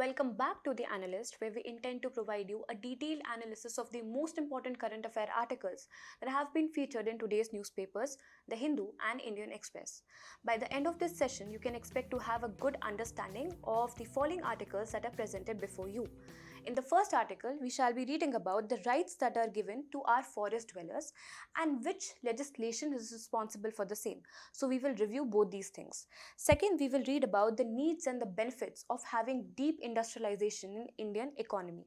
Welcome back to The Analyst, where we intend to provide you a detailed analysis of the most important current affair articles that have been featured in today's newspapers, The Hindu and Indian Express. By the end of this session, you can expect to have a good understanding of the following articles that are presented before you. In the first article, we shall be reading about the rights that are given to our forest dwellers and which legislation is responsible for the same. So we will review both these things. Second, we will read about the needs and the benefits of having deep industrialization in Indian economy.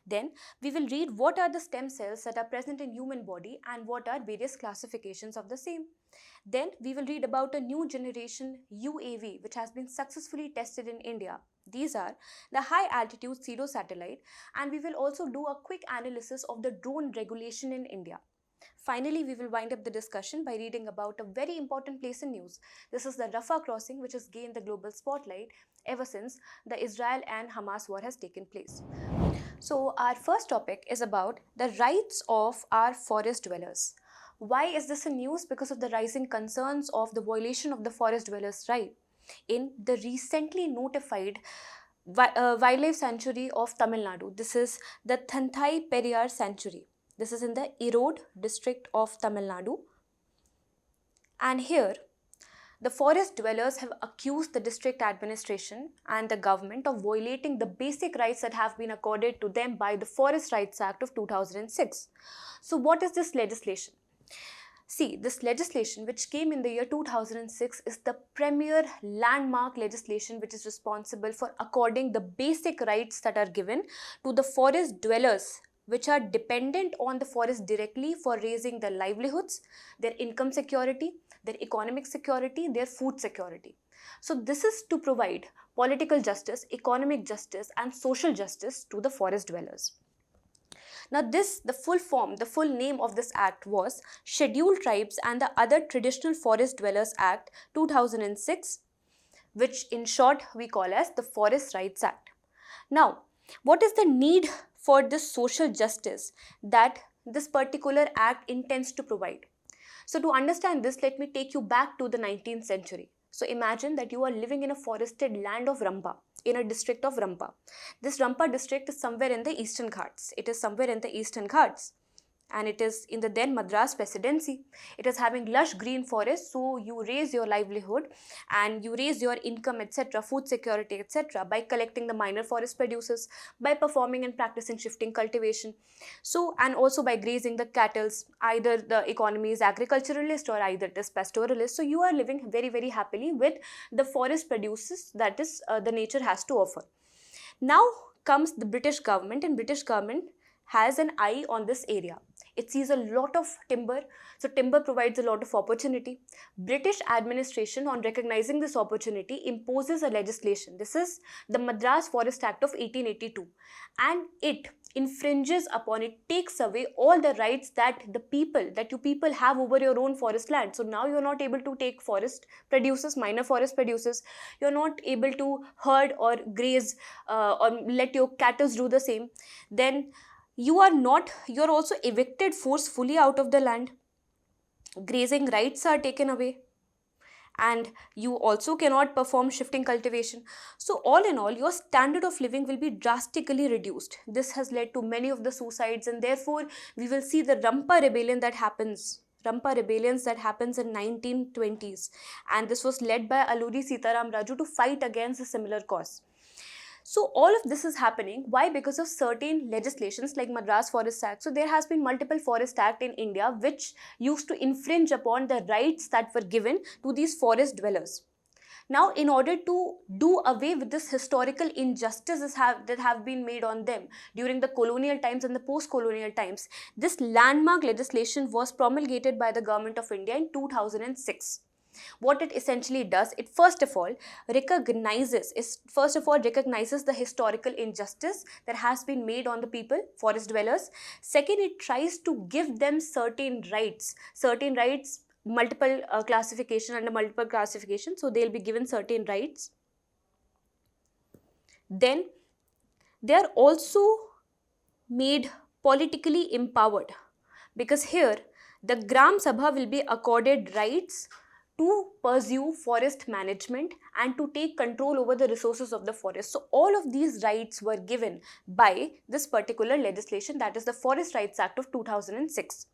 Then we will read what are the stem cells that are present in human body and what are various classifications of the same. Then we will read about a new generation UAV which has been successfully tested in India. These are the high altitude pseudo satellite, and we will also do a quick analysis of the drone regulation in India. Finally, we will wind up the discussion by reading about a very important place in news. This is the Rafah crossing, which has gained the global spotlight ever since the Israel and Hamas war has taken place. So our first topic is about the rights of our forest dwellers. Why is this in news? Because of the rising concerns of the violation of the forest dwellers' right in the recently notified wildlife sanctuary of Tamil Nadu. This is the Thanthai Periyar Sanctuary. This is in the Erode district of Tamil Nadu. And here, the forest dwellers have accused the district administration and the government of violating the basic rights that have been accorded to them by the Forest Rights Act of 2006. So what is this legislation? See, this legislation, which came in the year 2006, is the premier landmark legislation which is responsible for according the basic rights that are given to the forest dwellers which are dependent on the forest directly for raising their livelihoods, their income security, their economic security, their food security. So this is to provide political justice, economic justice and social justice to the forest dwellers. Now the full name of this act was Scheduled Tribes and the Other Traditional Forest Dwellers Act 2006, which in short we call as the Forest Rights Act. Now, what is the need for this social justice that this particular act intends to provide? So to understand this, let me take you back to the 19th century. So imagine that you are living in a forested land of Rampa, in a district of Rampa. This Rampa district is somewhere in the Eastern Ghats. It is somewhere in the Eastern Ghats. And it is in the then Madras presidency. It is having lush green forests, so you raise your livelihood and you raise your income, etc., food security, etc., by collecting the minor forest producers, by performing and practicing shifting cultivation, so and also by grazing the cattle. Either the economy is agriculturalist or either it is pastoralist. So you are living very, very happily with the forest produces that is the nature has to offer. Now comes the British government, and British government has an eye on this area. It sees a lot of timber, so timber provides a lot of opportunity. British administration, on recognizing this opportunity, imposes a legislation. This is the Madras Forest Act of 1882, and it infringes upon, it takes away all the rights that you people have over your own forest land. So now you're not able to take forest producers, minor forest producers, you're not able to herd or graze or let your cattle do the same. Then you're also evicted forcefully out of the land. Grazing rights are taken away. And you also cannot perform shifting cultivation. So all in all, your standard of living will be drastically reduced. This has led to many of the suicides, and therefore we will see the Rampa rebellions that happens in 1920s. And this was led by Alluri Sitaram Raju to fight against a similar cause. So all of this is happening. Why? Because of certain legislations like Madras Forest Act. So there has been multiple Forest Act in India which used to infringe upon the rights that were given to these forest dwellers. Now, in order to do away with this historical injustices that have been made on them during the colonial times and the post-colonial times, this landmark legislation was promulgated by the Government of India in 2006. What it essentially does, it first of all recognizes the historical injustice that has been made on the people, forest dwellers. Second, it tries to give them certain rights, multiple classification, under multiple classification, so they'll be given certain rights. Then they are also made politically empowered, because here the Gram Sabha will be accorded rights to pursue forest management and to take control over the resources of the forest. So all of these rights were given by this particular legislation, that is the Forest Rights Act of 2006.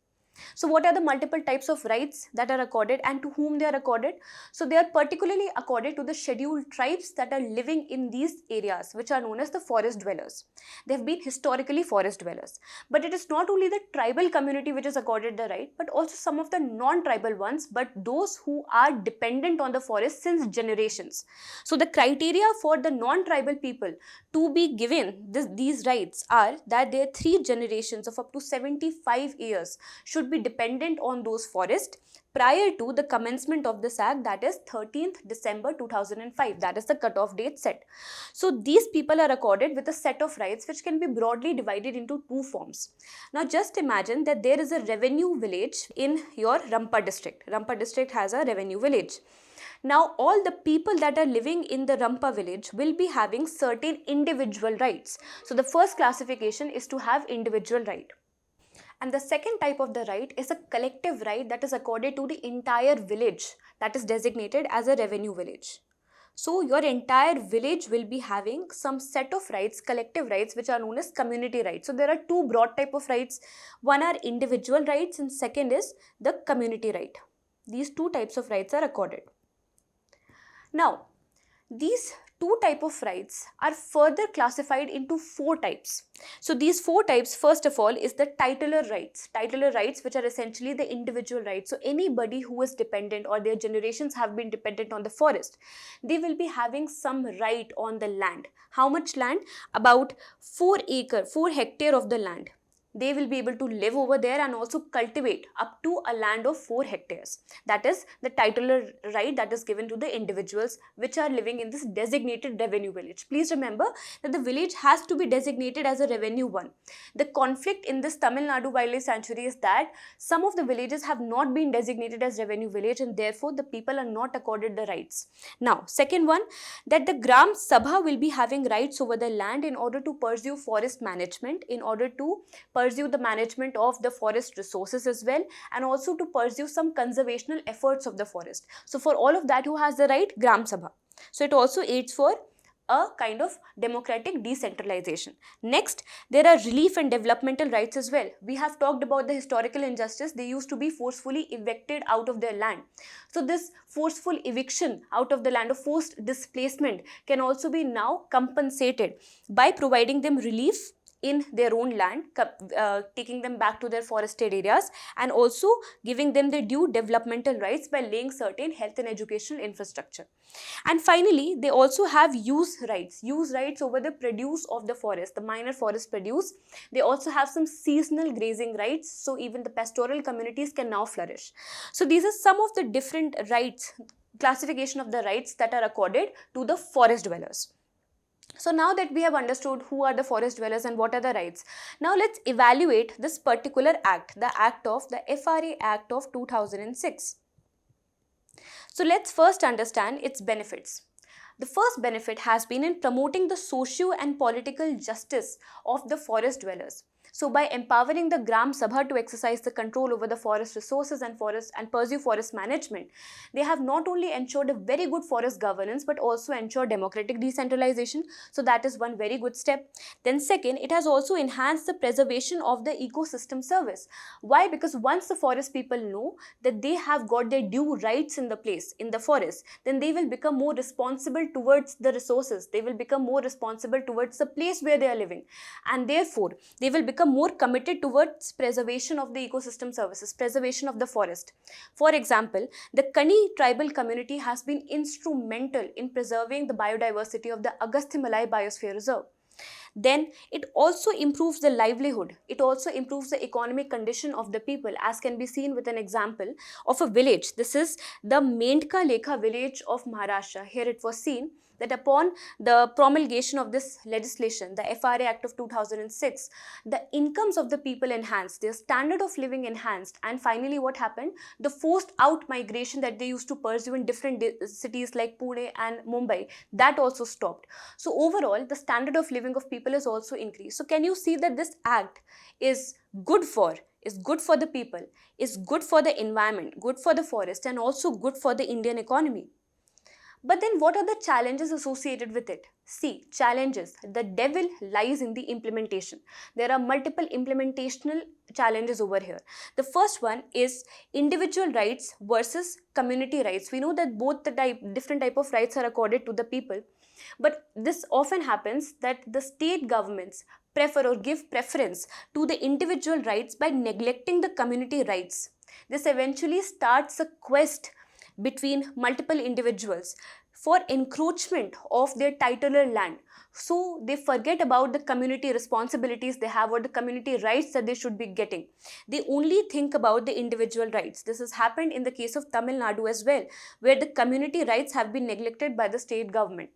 So what are the multiple types of rights that are accorded and to whom they are accorded? So they are particularly accorded to the scheduled tribes that are living in these areas, which are known as the forest dwellers. They have been historically forest dwellers. But it is not only the tribal community which is accorded the right, but also some of the non-tribal ones, but those who are dependent on the forest since generations. So the criteria for the non-tribal people to be given these rights are that their 3 generations of up to 75 years should be dependent on those forests prior to the commencement of this act, that is 13th December 2005. That is the cutoff date set. So these people are accorded with a set of rights which can be broadly divided into 2 forms. Now just imagine that there is a revenue village in your Rampa district. Rampa district has a revenue village. Now all the people that are living in the Rampa village will be having certain individual rights. So the first classification is to have individual right. And the second type of the right is a collective right that is accorded to the entire village that is designated as a revenue village. So your entire village will be having some set of rights, collective rights, which are known as community rights. So there are 2 broad type of rights. One are individual rights and second is the community right. These 2 types of rights are accorded. Now, these 2 types of rights are further classified into 4 types. So these 4 types, first of all, is the titular rights. Titular rights, which are essentially the individual rights. So anybody who is dependent or their generations have been dependent on the forest, they will be having some right on the land. How much land? About 4 hectare of the land. They will be able to live over there and also cultivate up to a land of 4 hectares. That is the titular right that is given to the individuals which are living in this designated revenue village. Please remember that the village has to be designated as a revenue one. The conflict in this Tamil Nadu wildlife sanctuary is that some of the villages have not been designated as revenue village and therefore the people are not accorded the rights. Now, second one, that the Gram Sabha will be having rights over the land in order to pursue forest management, in order to pursue the management of the forest resources as well, and also to pursue some conservational efforts of the forest. So for all of that, who has the right? Gram Sabha. So it also aids for a kind of democratic decentralization. Next, there are relief and developmental rights as well. We have talked about the historical injustice. They used to be forcefully evicted out of their land. So this forceful eviction out of the land, of forced displacement, can also be now compensated by providing them relief in their own land, taking them back to their forested areas, and also giving them their due developmental rights by laying certain health and educational infrastructure. And finally, they also have use rights over the produce of the forest, the minor forest produce. They also have some seasonal grazing rights, so even the pastoral communities can now flourish. So these are some of the different rights, classification of the rights that are accorded to the forest dwellers. So now that we have understood who are the forest dwellers and what are the rights, now let's evaluate this particular act, the FRA Act of 2006. So let's first understand its benefits. The first benefit has been in promoting the socio and political justice of the forest dwellers. So by empowering the Gram Sabha to exercise the control over the forest resources and pursue forest management, they have not only ensured a very good forest governance but also ensured democratic decentralization. So that is one very good step. Then second, it has also enhanced the preservation of the ecosystem service. Why? Because once the forest people know that they have got their due rights in the place, in the forest, then they will become more responsible towards the resources. They will become more responsible towards the place where they are living, and therefore they will become more committed towards preservation of the ecosystem services, preservation of the forest. For example, the Kani tribal community has been instrumental in preserving the biodiversity of the Agasthimalai Biosphere Reserve. Then it also improves the livelihood. It also improves the economic condition of the people, as can be seen with an example of a village. This is the Mendka Lekha village of Maharashtra. Here it was seen that upon the promulgation of this legislation, the FRA Act of 2006, the incomes of the people enhanced, their standard of living enhanced, and finally what happened? The forced out migration that they used to pursue in different cities like Pune and Mumbai, that also stopped. So overall, the standard of living of people is also increased. So can you see that this act is good for is good for the people, is good for the environment, good for the forest, and also good for the Indian economy. But then what are the challenges associated with it? See, challenges. The devil lies in the implementation. There are multiple implementational challenges over here. The first one is individual rights versus community rights. We know that both the different type of rights are accorded to the people, but this often happens that the state governments prefer or give preference to the individual rights by neglecting the community rights. This eventually starts a quest between multiple individuals for encroachment of their titular land. So they forget about the community responsibilities they have or the community rights that they should be getting. They only think about the individual rights. This has happened in the case of Tamil Nadu as well, where the community rights have been neglected by the state government.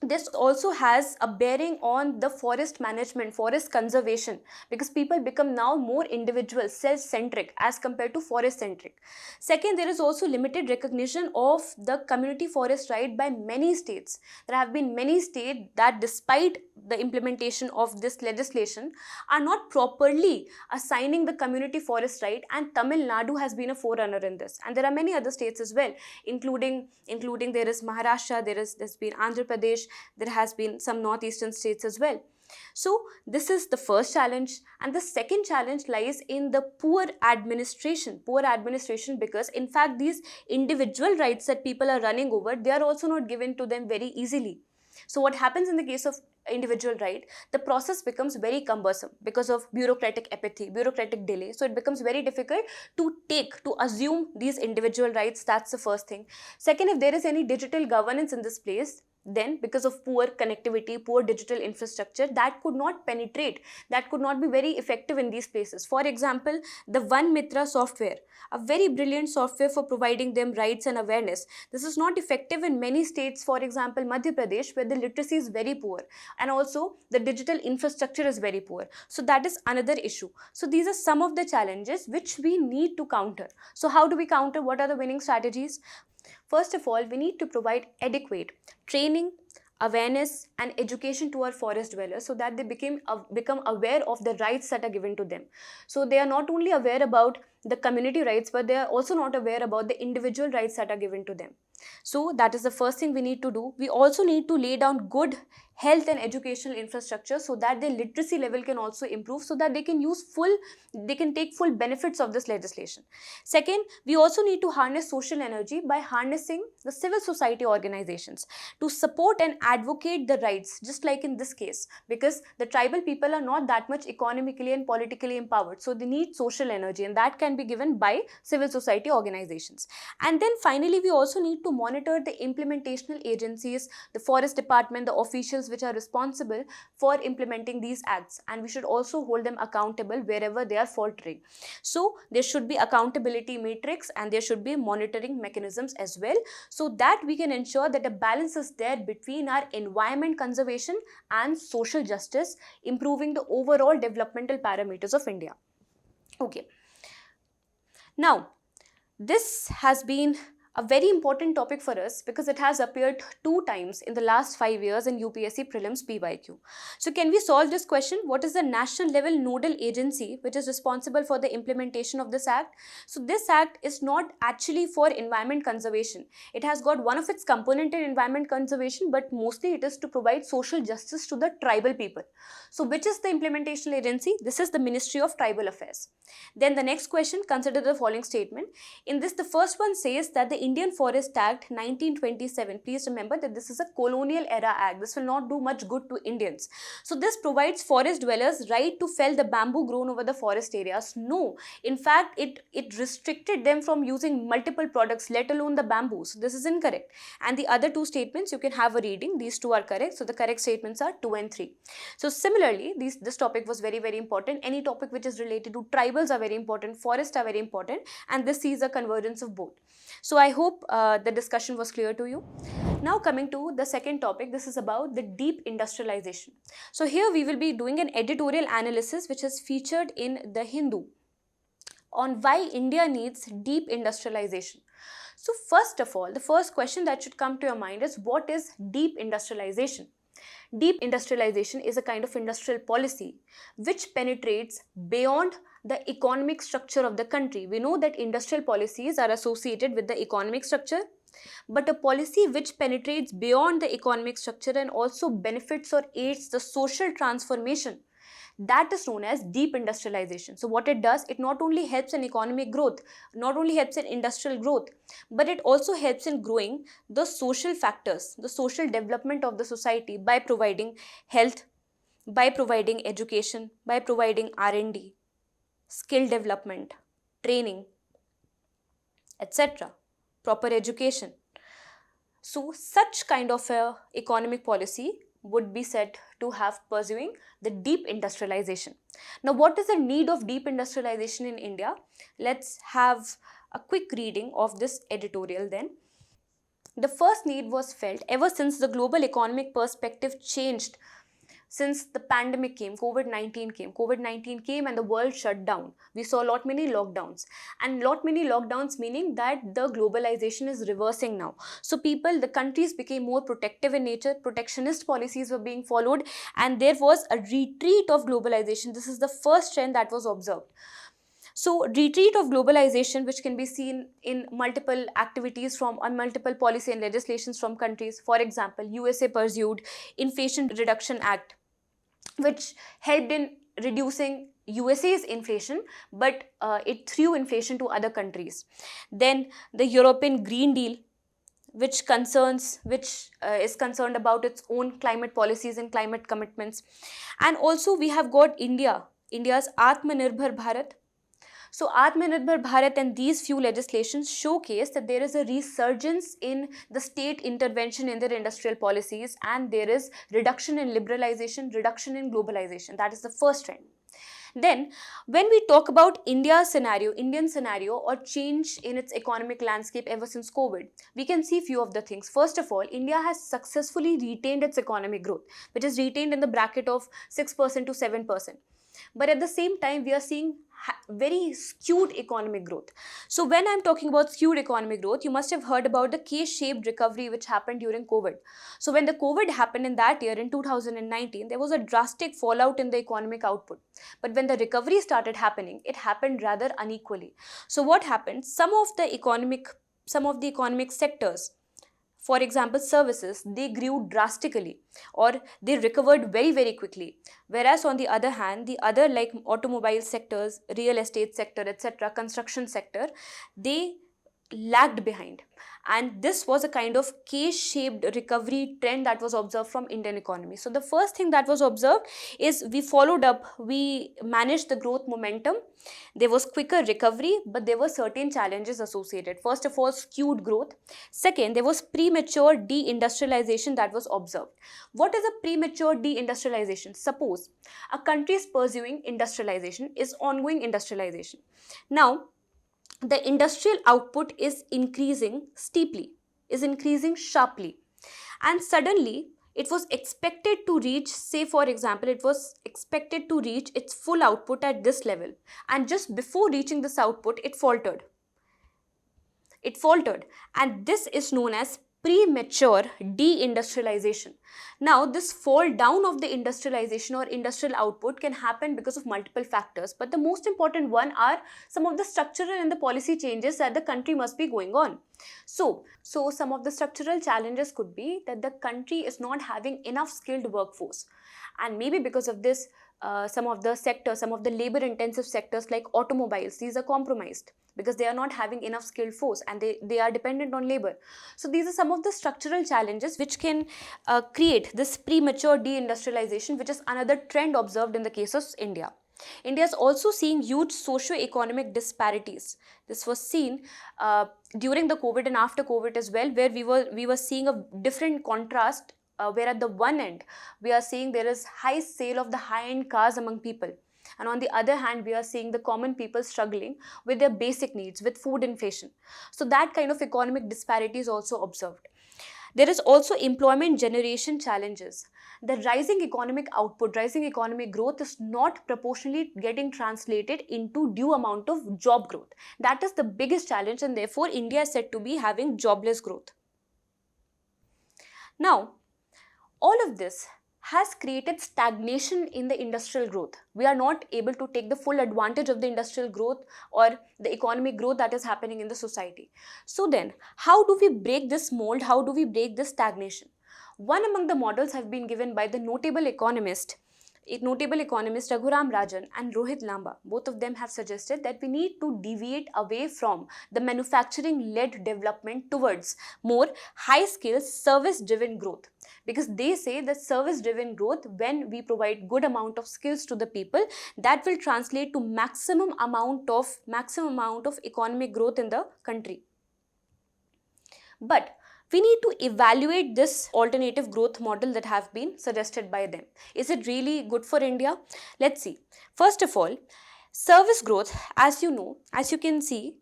This also has a bearing on the forest management, forest conservation, because people become now more individual, self-centric as compared to forest-centric. Second, there is also limited recognition of the community forest right by many states. There have been many states that, despite the implementation of this legislation, are not properly assigning the community forest right, and Tamil Nadu has been a forerunner in this. And there are many other states as well, including there is Maharashtra, there's been Andhra Pradesh, there has been some northeastern states as well. So this is the first challenge, and the second challenge lies in the poor administration because in fact these individual rights that people are running over, they are also not given to them very easily. So what happens in the case of individual right, the process becomes very cumbersome because of bureaucratic apathy, bureaucratic delay. So it becomes very difficult to assume these individual rights. That's the first thing. Second, if there is any digital governance in this place, then because of poor connectivity, poor digital infrastructure, that could not penetrate, that could not be very effective in these places. For example, the One Mitra software, a very brilliant software for providing them rights and awareness. This is not effective in many states, for example, Madhya Pradesh, where the literacy is very poor and also the digital infrastructure is very poor. So that is another issue. So these are some of the challenges which we need to counter. So how do we counter? What are the winning strategies? First of all, we need to provide adequate training, awareness and education to our forest dwellers so that they become aware of the rights that are given to them. So they are not only aware about the community rights, but they are also not aware about the individual rights that are given to them. So that is the first thing we need to do. We also need to lay down good health and educational infrastructure so that their literacy level can also improve, so that they can take full benefits of this legislation. Second, we also need to harness social energy by harnessing the civil society organizations to support and advocate the rights, just like in this case, because the tribal people are not that much economically and politically empowered. So they need social energy, and that can be given by civil society organizations. And then finally, we also need to monitor the implementational agencies, the forest department, the officials which are responsible for implementing these acts, and we should also hold them accountable wherever they are faltering. So there should be accountability matrix and there should be monitoring mechanisms as well, so that we can ensure that a balance is there between our environment conservation and social justice, improving the overall developmental parameters of India. Okay. Now, this has been a very important topic for us because it has appeared 2 times in the last 5 years in UPSC Prelims PYQ. So can we solve this question? What is the national level nodal agency which is responsible for the implementation of this act? So this act is not actually for environment conservation. It has got one of its component in environment conservation, but mostly it is to provide social justice to the tribal people. So which is the implementation agency? This is the Ministry of Tribal Affairs. Then the next question, consider the following statement. In this, the first one says that the Indian Forest Act 1927, please remember that this is a colonial era act. This will not do much good to Indians. So this provides forest dwellers right to fell the bamboo grown over the forest areas. No, in fact, it restricted them from using multiple products, let alone the bamboo. So this is incorrect. And the other 2 statements, you can have a reading. These 2 are correct. So the correct statements are 2 and 3. So similarly, this topic was very, very important. Any topic which is related to tribals are very important, forests are very important, and this sees a convergence of both. So I hope the discussion was clear to you. Now coming to the second topic, this is about the deep industrialization. So here we will be doing an editorial analysis which is featured in the Hindu on why India needs deep industrialization. So first of all, the first question that should come to your mind is, what is deep industrialization? Deep industrialization is a kind of industrial policy which penetrates beyond the economic structure of the country. We know that industrial policies are associated with the economic structure, but a policy which penetrates beyond the economic structure and also benefits or aids the social transformation, that is known as deep industrialization. So what it does, it not only helps in economic growth, not only helps in industrial growth, but it also helps in growing the social factors, the social development of the society by providing health, by providing education, by providing R&D, skill development, training, etc., proper education. So such kind of a economic policy would be said to have pursuing the deep industrialization. Now, what is the need of deep industrialization in India? Let's have a quick reading of this editorial then. The first need was felt ever since the global economic perspective changed. Since the pandemic came, COVID-19 came and the world shut down. We saw lot many lockdowns, and lot many lockdowns meaning that the globalization is reversing now. So the countries became more protective in nature, protectionist policies were being followed, and there was a retreat of globalization. This is the first trend that was observed. So retreat of globalization, which can be seen in multiple activities from multiple policy and legislations from countries. For example, USA pursued Inflation Reduction Act, which helped in reducing USA's inflation, but it threw inflation to other countries. Then the European Green Deal, which is concerned about its own climate policies and climate commitments. And also we have got India's Atmanirbhar Bharat. So Atmanirbhar Bharat and these few legislations showcase that there is a resurgence in the state intervention in their industrial policies, and there is reduction in liberalization, reduction in globalization. That is the first trend. Then, when we talk about Indian scenario or change in its economic landscape ever since COVID, we can see few of the things. First of all, India has successfully retained its economic growth, which is retained in the bracket of 6% to 7%. But at the same time, we are seeing very skewed economic growth. So when I'm talking about skewed economic growth, you must have heard about the K-shaped recovery which happened during COVID. So when the COVID happened in that year, in 2019, there was a drastic fallout in the economic output. But when the recovery started happening, it happened rather unequally. So what happened? Some of the economic sectors, for example, services, they grew drastically or they recovered very, very quickly. Whereas on the other hand, the other like automobile sectors, real estate sector, etc., construction sector, they lagged behind. And this was a kind of K-shaped recovery trend that was observed from Indian economy. So the first thing that was observed is we managed the growth momentum. There was quicker recovery, but there were certain challenges associated. First of all, skewed growth. Second, there was premature deindustrialization that was observed. What is a premature deindustrialization? Suppose a country is pursuing industrialization, is ongoing industrialization. Now, the industrial output is increasing steeply, is increasing sharply, and suddenly it was expected to reach, say for example, it was expected to reach its full output at this level, and just before reaching this output, it faltered. And this is known as premature deindustrialization. Now, this fall down of the industrialization or industrial output can happen because of multiple factors, but the most important one are some of the structural and the policy changes that the country must be going on. So some of the structural challenges could be that the country is not having enough skilled workforce, and maybe because of this, some of the labor intensive sectors like automobiles, these are compromised because they are not having enough skilled force and they are dependent on labor. So these are some of the structural challenges which can create this premature deindustrialization, which is another trend observed in the case of India. India is also seeing huge socio-economic disparities. This was seen during the COVID and after COVID as well, where we were seeing a different contrast, where at the one end we are seeing there is high sale of the high-end cars among people, and on the other hand we are seeing the common people struggling with their basic needs, with food inflation. So that kind of economic disparity is also observed. There is also employment generation challenges. The rising economic output, rising economic growth is not proportionally getting translated into due amount of job growth. That is the biggest challenge, and therefore India is said to be having jobless growth. Now, all of this has created stagnation in the industrial growth. We are not able to take the full advantage of the industrial growth or the economic growth that is happening in the society. So then, how do we break this mold? How do we break this stagnation? One among the models have been given by the notable economist Raghuram Rajan and Rohit Lamba. Both of them have suggested that we need to deviate away from the manufacturing-led development towards more high-skill, service-driven growth. Because they say that service-driven growth, when we provide good amount of skills to the people, that will translate to maximum amount of economic growth in the country. But we need to evaluate this alternative growth model that have been suggested by them. Is it really good for India? Let's see. First of all, service growth, as you can see,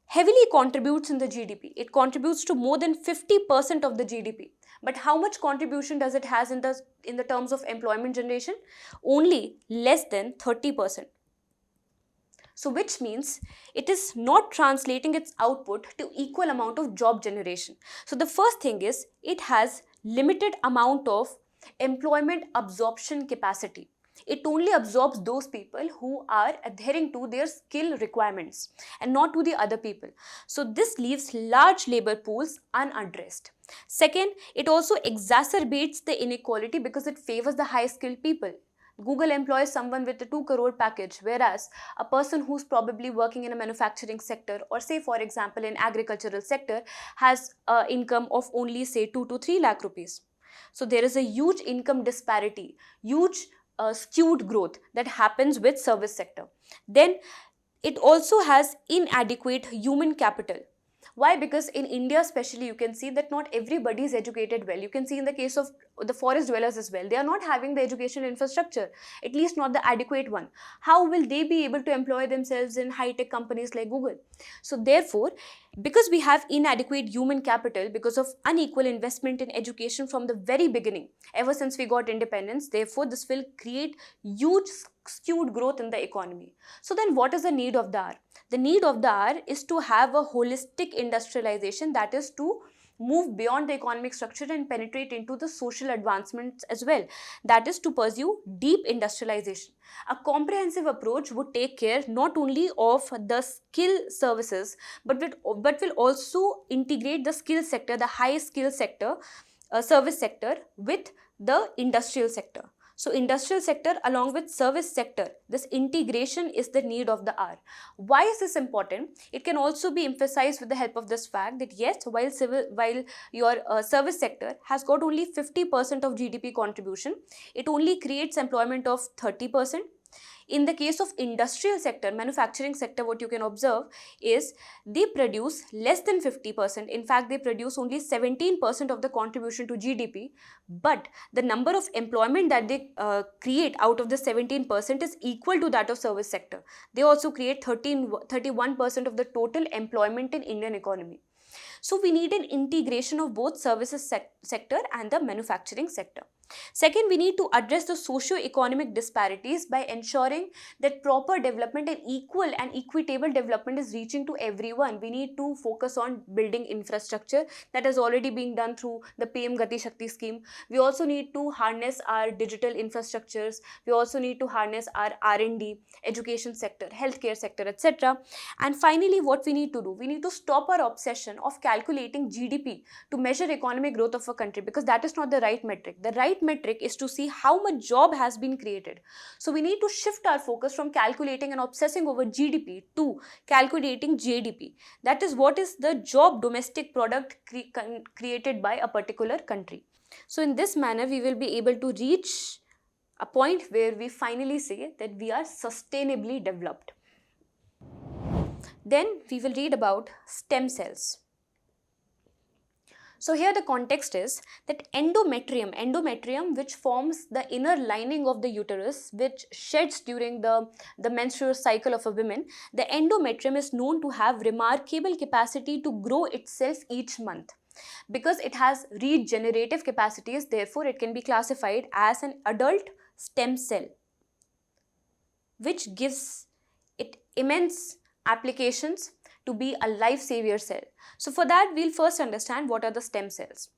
heavily contributes in the GDP. It contributes to more than 50% of the GDP. But how much contribution does it has in the terms of employment generation? Only less than 30%. So which means it is not translating its output to equal amount of job generation. So the first thing is it has limited amount of employment absorption capacity. It only absorbs those people who are adhering to their skill requirements and not to the other people. So this leaves large labor pools unaddressed. Second, it also exacerbates the inequality because it favors the high skilled people. Google employs someone with a 2 crore package, whereas a person who's probably working in a manufacturing sector or say for example in agricultural sector has an income of only say 2 to 3 lakh rupees. So there is a huge income disparity, huge skewed growth that happens with service sector. Then it also has inadequate human capital. Why? Because in India especially you can see that not everybody is educated well. You can see in the case of the forest dwellers as well. They are not having the education infrastructure, at least not the adequate one. How will they be able to employ themselves in high-tech companies like Google? So therefore, because we have inadequate human capital, because of unequal investment in education from the very beginning, ever since we got independence, therefore this will create huge skewed growth in the economy. So then what is the need of the hour? The need of the hour is to have a holistic industrialization, that is to move beyond the economic structure and penetrate into the social advancements as well. That is to pursue deep industrialization. A comprehensive approach would take care not only of the skill services, but will also integrate the skill sector, the high skill sector, service sector with the industrial sector. So industrial sector along with service sector, this integration is the need of the hour. Why is this important? It can also be emphasized with the help of this fact that yes, while your service sector has got only 50% of GDP contribution, it only creates employment of 30%. In the case of industrial sector, manufacturing sector, what you can observe is they produce less than 50%. In fact, they produce only 17% of the contribution to GDP. But the number of employment that they create out of the 17% is equal to that of service sector. They also create 31% of the total employment in Indian economy. So we need an integration of both services sector and the manufacturing sector. Second, we need to address the socio-economic disparities by ensuring that proper development and equal and equitable development is reaching to everyone. We need to focus on building infrastructure that has already been done through the PM Gati Shakti scheme. We also need to harness our digital infrastructures. We also need to harness our R&D, education sector, healthcare sector, etc. And finally, what we need to do? We need to stop our obsession of calculating GDP to measure economic growth of a country, because that is not the right metric. The right metric is to see how much job has been created. So we need to shift our focus from calculating and obsessing over GDP to calculating JDP. That is, what is the job domestic product created by a particular country. So in this manner, we will be able to reach a point where we finally say that we are sustainably developed. Then we will read about stem cells. So here the context is that endometrium which forms the inner lining of the uterus, which sheds during the menstrual cycle of a woman, the endometrium is known to have remarkable capacity to grow itself each month. Because it has regenerative capacities, therefore it can be classified as an adult stem cell, which gives it immense applications to be a life savior cell. So for that, we'll first understand what are the stem cells.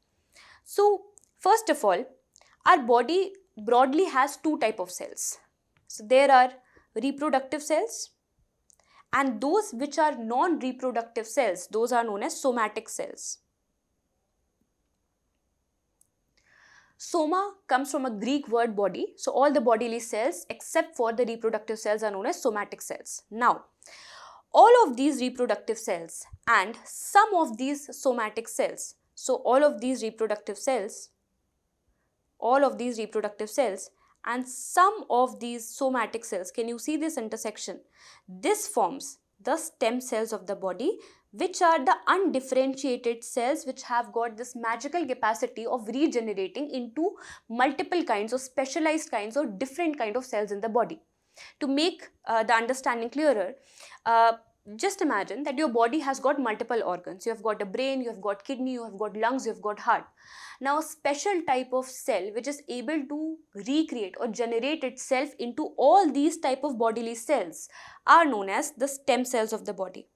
So first of all, Our body broadly has two types of cells. So there are reproductive cells, and those which are non-reproductive cells, those are known as somatic cells. Soma comes from a Greek word body, so all the bodily cells except for the reproductive cells are known as somatic cells. Now, all of these reproductive cells and some of these somatic cells, so all of these reproductive cells and some of these somatic cells, can you see this intersection? This forms the stem cells of the body, which are the undifferentiated cells which have got this magical capacity of regenerating into multiple kinds or specialized kinds or different kind of cells in the body. To make the understanding clearer, just imagine that your body has got multiple organs. You have got a brain, you have got kidney, you have got lungs, you have got heart. Now, a special type of cell which is able to recreate or generate itself into all these type of bodily cells are known as the stem cells of the body.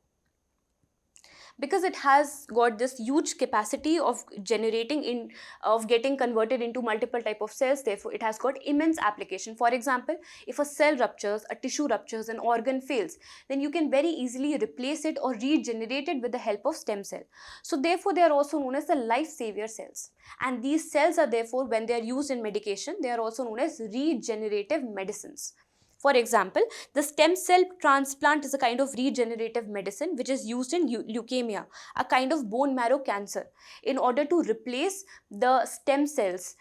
Because it has got this huge capacity of getting converted into multiple type of cells, therefore it has got immense application. For example, if a cell ruptures, a tissue ruptures, an organ fails, then you can very easily replace it or regenerate it with the help of stem cell. So therefore they are also known as the life savior cells, and these cells are therefore, when they are used in medication, they are also known as regenerative medicines. For example, the stem cell transplant is a kind of regenerative medicine which is used in leukemia, a kind of bone marrow cancer, in order to replace the stem cells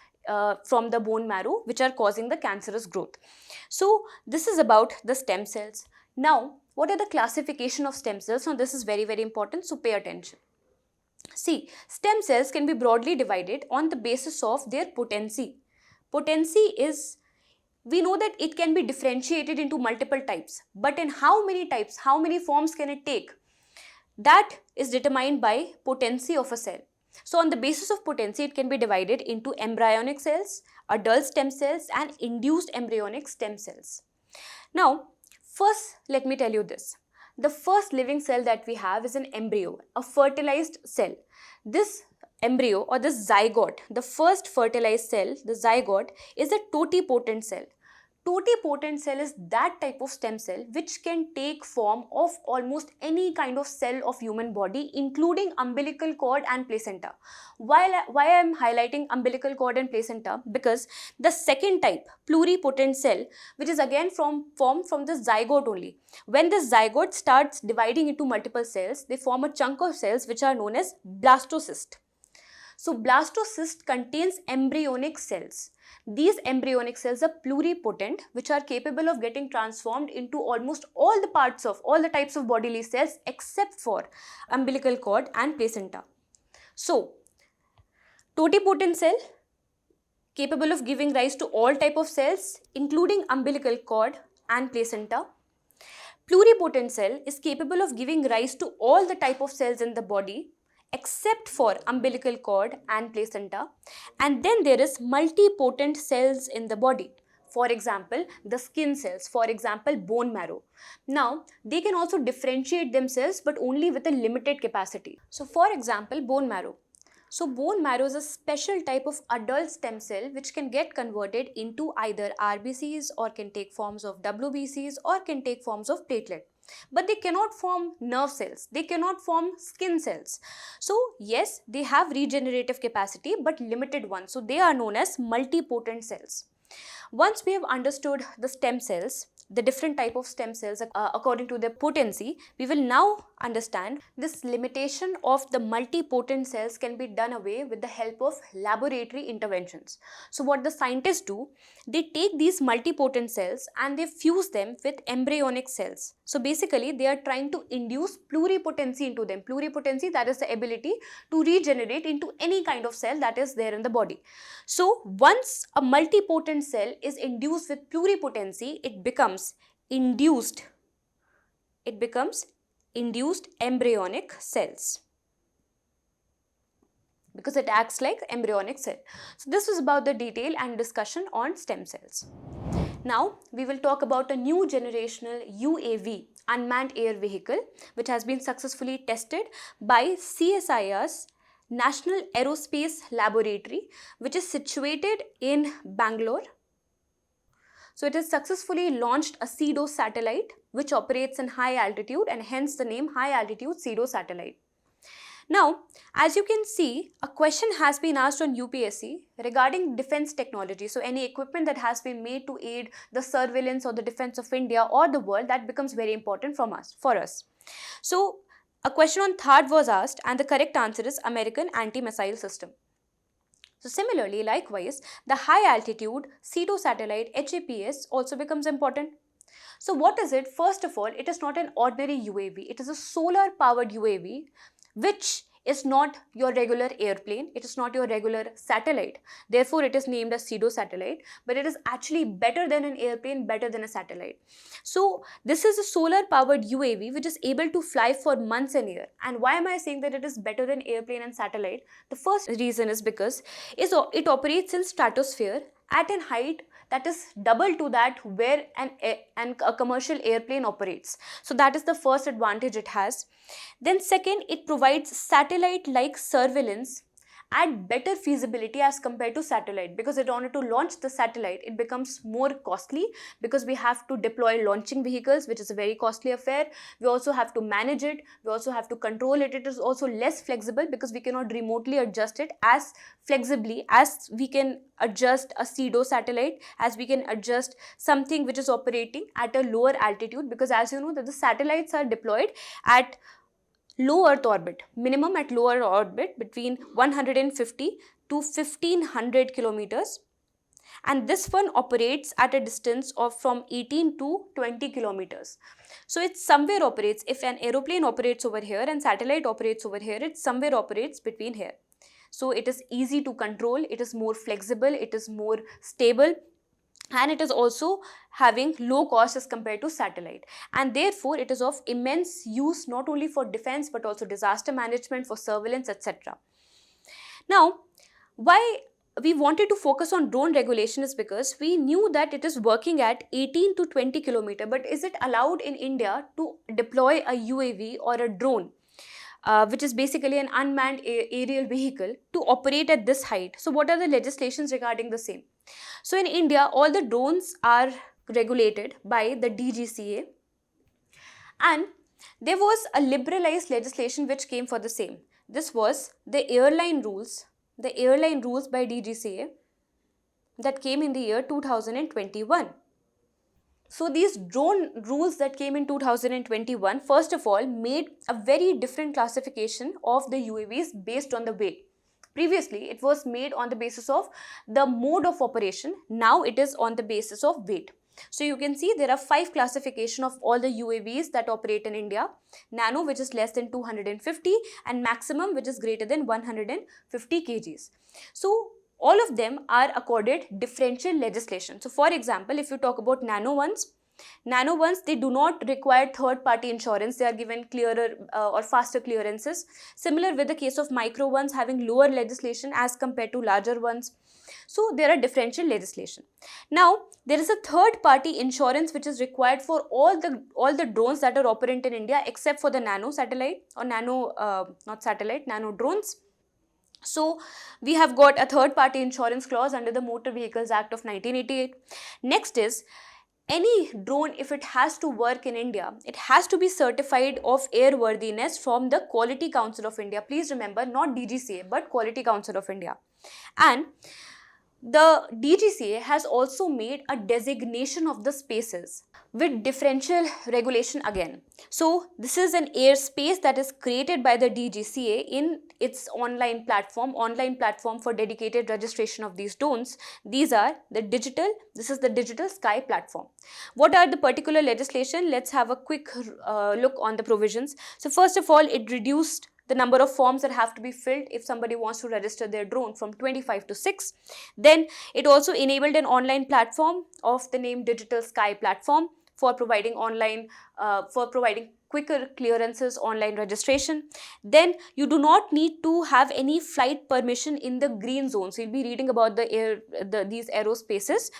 from the bone marrow which are causing the cancerous growth. So this is about the stem cells. Now, what are the classification of stem cells? Now this is very, very important, so pay attention. See, stem cells can be broadly divided on the basis of their potency. Potency is, we know that it can be differentiated into multiple types, but in how many types, how many forms can it take? That is determined by potency of a cell. So on the basis of potency, it can be divided into embryonic cells, adult stem cells, and induced embryonic stem cells. Now, first let me tell you this. The first living cell that we have is an embryo, a fertilized cell. This embryo or this zygote, the first fertilized cell, the zygote, is a totipotent cell. Totipotent cell is that type of stem cell which can take form of almost any kind of cell of human body, including umbilical cord and placenta. Why I am highlighting umbilical cord and placenta? Because the second type, pluripotent cell, which is again formed from the zygote only. When the zygote starts dividing into multiple cells, they form a chunk of cells which are known as blastocyst. So blastocyst contains embryonic cells. These embryonic cells are pluripotent, which are capable of getting transformed into almost all the parts of all the types of bodily cells except for umbilical cord and placenta. So, totipotent cell capable of giving rise to all type of cells including umbilical cord and placenta. Pluripotent cell is capable of giving rise to all the type of cells in the body except for umbilical cord and placenta. And then there is multipotent cells in the body. For example, the skin cells, for example, bone marrow. Now, they can also differentiate themselves but only with a limited capacity. So, for example, bone marrow. So, bone marrow is a special type of adult stem cell which can get converted into either RBCs or can take forms of WBCs or can take forms of platelet. But they cannot form nerve cells, they cannot form skin cells. So yes, they have regenerative capacity but limited ones. So they are known as multipotent cells. Once we have understood the stem cells, the different type of stem cells according to their potency, we will now understand this limitation of the multipotent cells can be done away with the help of laboratory interventions. So what the scientists do, they take these multipotent cells and they fuse them with embryonic cells. So basically they are trying to induce pluripotency into them. Pluripotency, that is the ability to regenerate into any kind of cell that is there in the body. So once a multipotent cell is induced with pluripotency, it becomes induced embryonic cells because it acts like embryonic cell. So this was about the detail and discussion on stem cells. Now we will talk about a new generational UAV, unmanned air vehicle, which has been successfully tested by CSIR's National Aerospace Laboratory, which is situated in Bangalore. So it has successfully launched a pseudo satellite which operates in high altitude, and hence the name high altitude pseudo satellite. Now, as you can see, a question has been asked on UPSC regarding defense technology. So any equipment that has been made to aid the surveillance or the defense of India or the world, that becomes very important for us. So a question on THAAD was asked, and the correct answer is American Anti-Missile System. So similarly, likewise, the high altitude pseudo satellite HAPS also becomes important. So what is it? First of all, it is not an ordinary UAV. It is a solar powered UAV, which is not your regular airplane. It is not your regular satellite. Therefore, it is named as pseudo satellite, but it is actually better than an airplane, better than a satellite. So this is a solar powered UAV which is able to fly for months and years. And why am I saying that it is better than airplane and satellite? The first reason is because it operates in stratosphere at a height that is double to that where a commercial airplane operates. So that is the first advantage it has. Then second, it provides satellite-like surveillance at better feasibility as compared to satellite, because in order to launch the satellite, it becomes more costly because we have to deploy launching vehicles, which is a very costly affair. We also have to manage it. We also have to control it. It is also less flexible because we cannot remotely adjust it as flexibly as we can adjust a pseudo satellite, as we can adjust something which is operating at a lower altitude, because as you know that the satellites are deployed at low Earth orbit, minimum at lower orbit between 150 to 1500 kilometers, and this one operates at a distance of from 18 to 20 kilometers. So it somewhere operates, if an aeroplane operates over here and satellite operates over here, it somewhere operates between here. So it is easy to control, it is more flexible, it is more stable, and it is also having low cost as compared to satellite, and therefore it is of immense use not only for defense but also disaster management, for surveillance, etc. Now, why we wanted to focus on drone regulation is because we knew that it is working at 18 to 20 kilometer, but is it allowed in India to deploy a UAV or a drone, which is basically an unmanned aerial vehicle, to operate at this height? So what are the legislations regarding the same? So in India, all the drones are regulated by the DGCA, and there was a liberalized legislation which came for the same. This was the airline rules by DGCA that came in the year 2021. So these drone rules that came in 2021, first of all, made a very different classification of the UAVs based on the weight. Previously, it was made on the basis of the mode of operation. Now it is on the basis of weight. So you can see there are 5 classification of all the UAVs that operate in India. Nano, which is less than 250, and maximum, which is greater than 150 kgs. So all of them are accorded differential legislation. So for example, if you talk about nano ones, they do not require third-party insurance. They are given clearer or faster clearances. Similar with the case of micro ones, having lower legislation as compared to larger ones. So there are differential legislation. Now there is a third-party insurance which is required for all the drones that are operant in India, except for the nano satellite or nano drones. So we have got a third-party insurance clause under the Motor Vehicles Act of 1988. Next is, any drone, if it has to work in India, it has to be certified of airworthiness from the Quality Council of India. Please remember, not DGCA, but Quality Council of India. And the DGCA has also made a designation of the spaces with differential regulation again. So this is an airspace that is created by the DGCA in its online platform for dedicated registration of these drones. This is the digital sky platform. What are the particular legislation? Let's have a quick look on the provisions. So first of all, it reduced the number of forms that have to be filled if somebody wants to register their drone from 25 to 6. Then it also enabled an online platform of the name Digital Sky Platform for providing quicker clearances, online registration. Then you do not need to have any flight permission in the green zone. So you'll be reading about these aerospaces.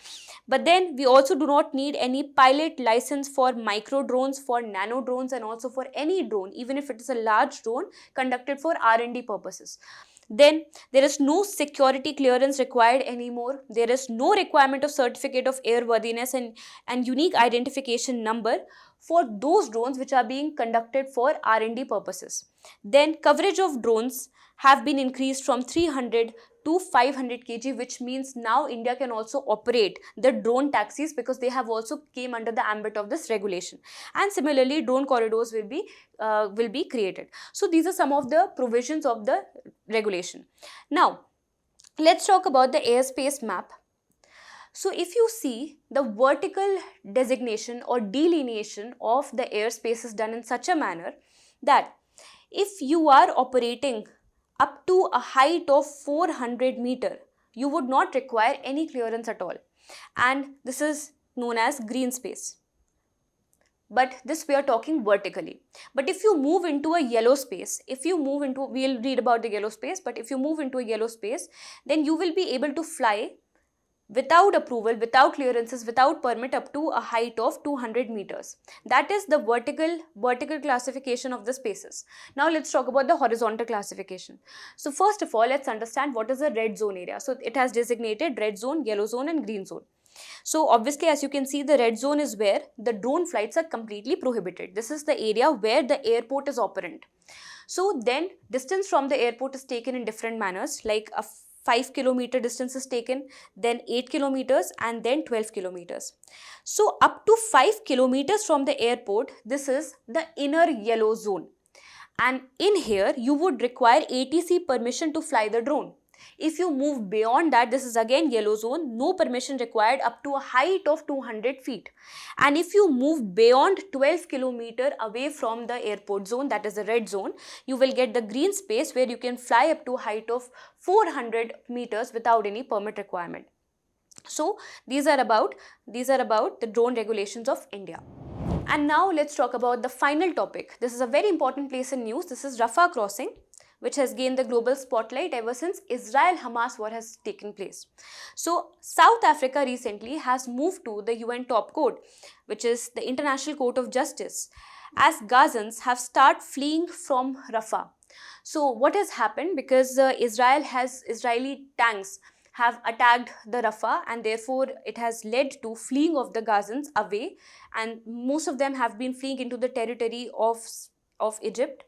But then we also do not need any pilot license for micro drones, for nano drones, and also for any drone, even if it is a large drone conducted for R&D purposes. Then there is no security clearance required anymore. There is no requirement of certificate of airworthiness and unique identification number for those drones which are being conducted for R&D purposes. Then coverage of drones have been increased from 300 to 500 kg, which means now India can also operate the drone taxis because they have also came under the ambit of this regulation. And similarly, drone corridors will be created. So these are some of the provisions of the regulation. Now, let's talk about the airspace map. So if you see, the vertical designation or delineation of the airspace is done in such a manner that if you are operating up to a height of 400 meter, you would not require any clearance at all. And this is known as green space. But this we are talking vertically. But if you move into a yellow space, we'll read about the yellow space, but if you move into a yellow space, then you will be able to fly without approval, without clearances, without permit up to a height of 200 meters. That is the vertical classification of the spaces. Now let's talk about the horizontal classification. So first of all, let's understand what is a red zone area. So it has designated red zone, yellow zone and green zone. So obviously, as you can see, the red zone is where the drone flights are completely prohibited. This is the area where the airport is operant. So then distance from the airport is taken in different manners, like a 5-kilometer distance is taken, then 8 kilometers and then 12 kilometers. So up to 5 kilometers from the airport, this is the inner yellow zone. And in here, you would require ATC permission to fly the drone. If you move beyond that, this is again yellow zone, no permission required up to a height of 200 feet. And if you move beyond 12 kilometer away from the airport zone, that is the red zone, you will get the green space where you can fly up to a height of 400 meters without any permit requirement. So these are about the drone regulations of India. And now let's talk about the final topic. This is a very important place in news. This is Rafah crossing, which has gained the global spotlight ever since Israel-Hamas war has taken place. So South Africa recently has moved to the UN Top Court, which is the International Court of Justice, as Gazans have started fleeing from Rafah. So what has happened? Because Israeli tanks have attacked the Rafah, and therefore it has led to fleeing of the Gazans away, and most of them have been fleeing into the territory of Egypt.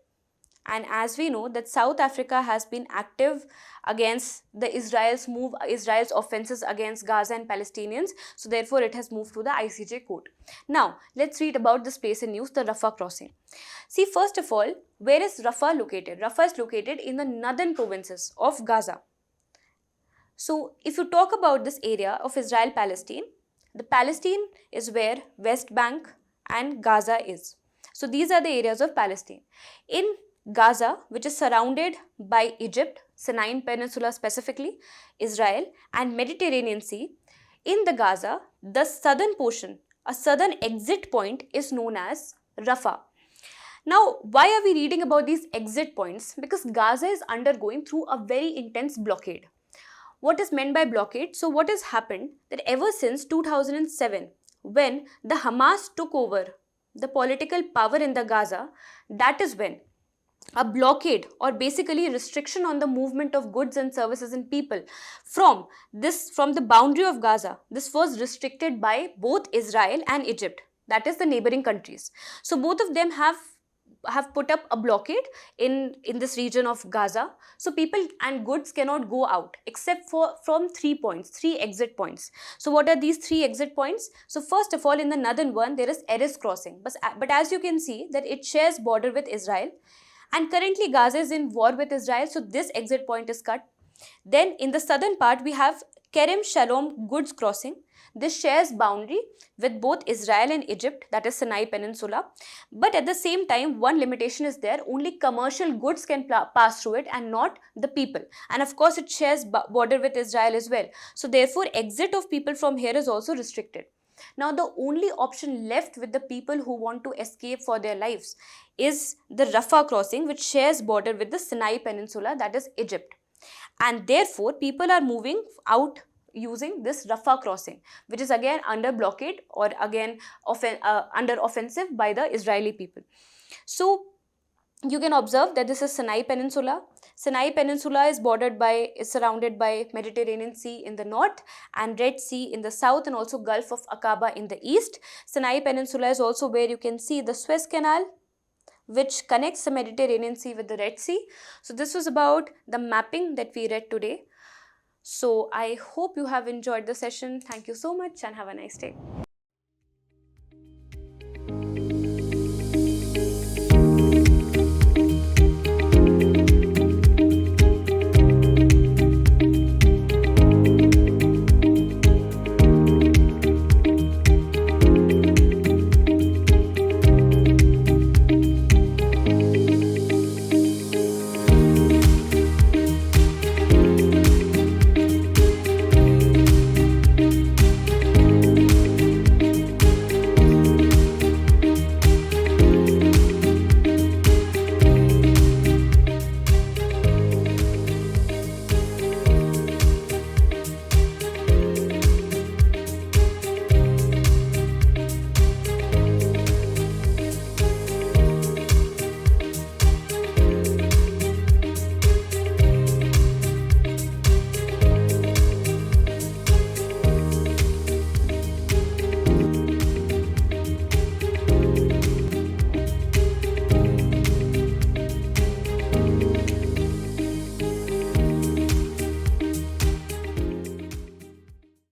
And as we know that South Africa has been active against the Israel's offenses against Gaza and Palestinians. So therefore it has moved to the ICJ court. Now let's read about this place in news, the Rafah crossing. See, first of all, where is Rafah located? Rafah is located in the northern provinces of Gaza. So if you talk about this area of Israel-Palestine, the Palestine is where West Bank and Gaza is. So these are the areas of Palestine. In Gaza, which is surrounded by Egypt, Sinai Peninsula specifically, Israel and Mediterranean Sea, in the Gaza, the southern portion, a southern exit point is known as Rafah. Now, why are we reading about these exit points? Because Gaza is undergoing through a very intense blockade. What is meant by blockade? So what has happened that ever since 2007, when the Hamas took over the political power in the Gaza, that is when a blockade or basically restriction on the movement of goods and services and people from the boundary of Gaza, this was restricted by both Israel and Egypt, that is the neighboring countries. So both of them have put up a blockade in this region of Gaza. So people and goods cannot go out except from 3 exit points. So what are these 3 exit points? So first of all, in the northern one, there is Erez crossing. But as you can see that it shares border with Israel. And currently Gaza is in war with Israel, so this exit point is cut. Then in the southern part, we have Kerem Shalom goods crossing. This shares boundary with both Israel and Egypt, that is Sinai Peninsula. But at the same time, one limitation is there. Only commercial goods can pass through it and not the people. And of course, it shares border with Israel as well. So therefore, exit of people from here is also restricted. Now, the only option left with the people who want to escape for their lives is the Rafah crossing, which shares border with the Sinai Peninsula, that is Egypt. And therefore, people are moving out using this Rafah crossing, which is again under blockade or again under offensive by the Israeli people. So you can observe that this is Sinai Peninsula. Sinai Peninsula is surrounded by Mediterranean Sea in the north and Red Sea in the south, and also Gulf of Aqaba in the east. Sinai Peninsula is also where you can see the Suez Canal, which connects the Mediterranean Sea with the Red Sea. So this was about the mapping that we read today. So I hope you have enjoyed the session. Thank you so much and have a nice day.